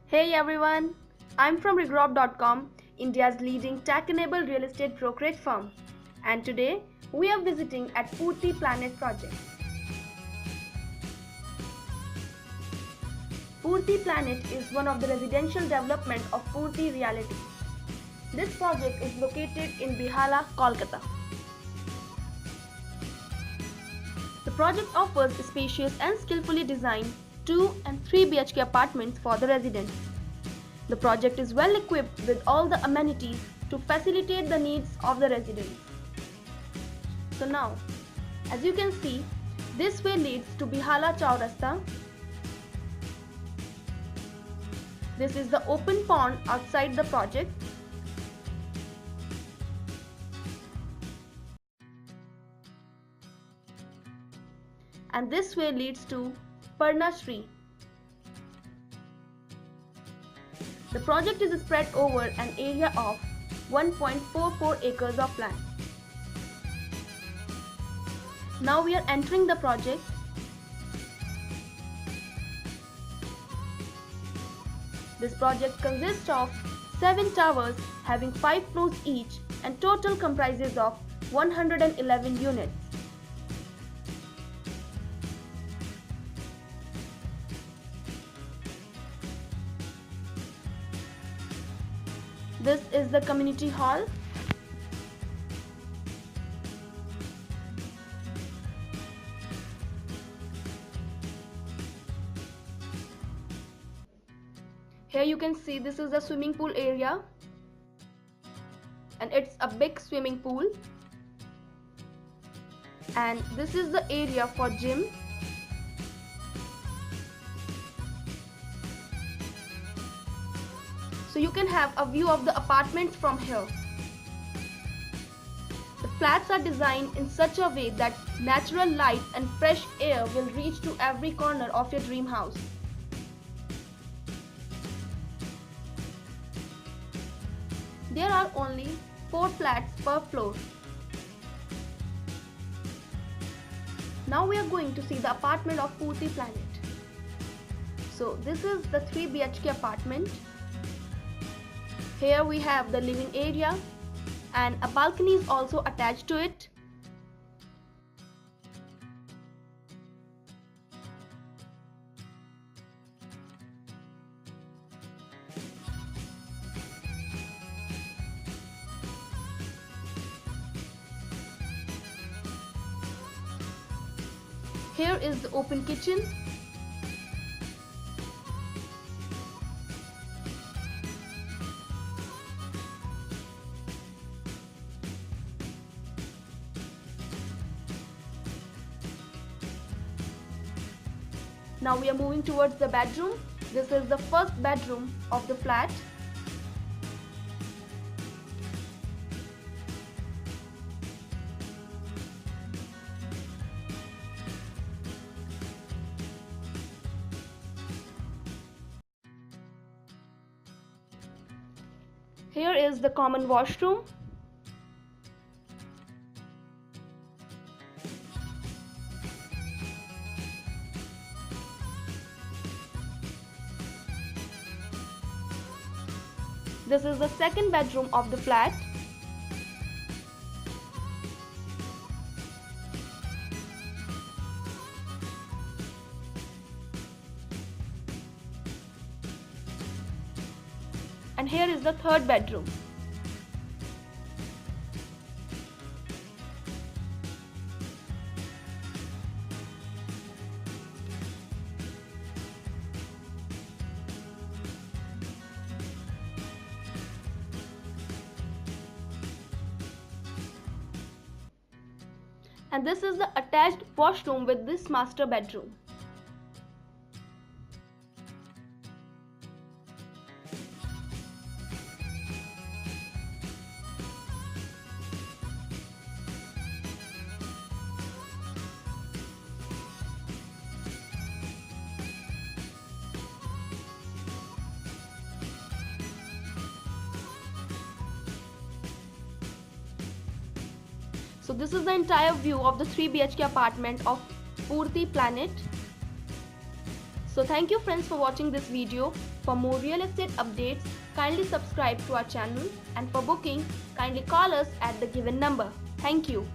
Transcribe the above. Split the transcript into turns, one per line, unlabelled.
Hey everyone, I'm from Regrob.com, India's leading tech-enabled real estate brokerage firm, and today we are visiting at Purti Planet project. Purti Planet is one of the residential development of Purti Realty. This project is located in Behala, Kolkata. The project offers spacious and skillfully designed 2 and 3 BHK apartments for the residents. The project is well equipped with all the amenities to facilitate the needs of the residents. So now, as you can see, this way leads to Behala Chaurasta. This is the open pond outside the project. And this way leads to Parnasri. The project is spread over an area of 1.44 acres of land. Now we are entering the project. This project consists of 7 towers having 5 floors each and total comprises of 111 units. This is the community hall. Here you can see this is the swimming pool area, and it's a big swimming pool. And this is the area for gym. So you can have a view of the apartments from here. The flats are designed in such a way that natural light and fresh air will reach to every corner of your dream house. There are only 4 flats per floor. Now we are going to see the apartment of Purti Planet. So this is the 3 BHK apartment. Here we have the living area and a balcony is also attached to it. Here is the open kitchen. Now we are moving towards the bedroom. This is the first bedroom of the flat. Here is the common washroom. This is the second bedroom of the flat. And here is the third bedroom. And this is the attached washroom with this master bedroom. So this is the entire view of the 3 BHK apartment of Purti Planet. So thank you friends for watching this video. For more real estate updates, kindly subscribe to our channel, and for booking, kindly call us at the given number. Thank you.